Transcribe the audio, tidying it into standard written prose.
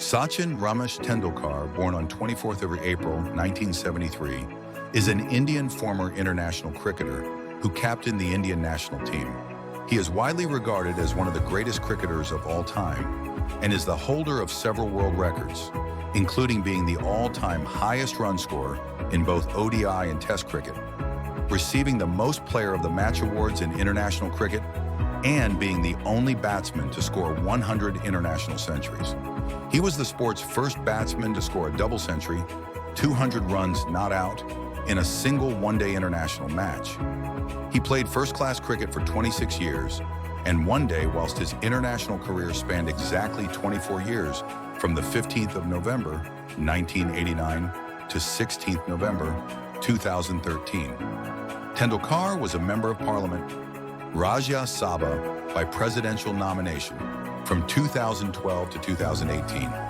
Sachin Ramesh Tendulkar, born on 24th of April 1973, is an Indian former international cricketer who captained the Indian national team. He is widely regarded as one of the greatest cricketers of all time and is the holder of several world records, including being the all-time highest run scorer in both ODI and Test cricket, receiving the most Player of the Match awards in international cricket, and being the only batsman to score 100 international centuries. He was the sport's first batsman to score a double century, 200 runs not out, in a single one-day international match. He played first-class cricket for 26 years, and one day, whilst his international career spanned exactly 24 years, from the 15th of November, 1989 to 16th November, 2013. Tendulkar was a Member of Parliament, Rajya Sabha by presidential nomination from 2012 to 2018.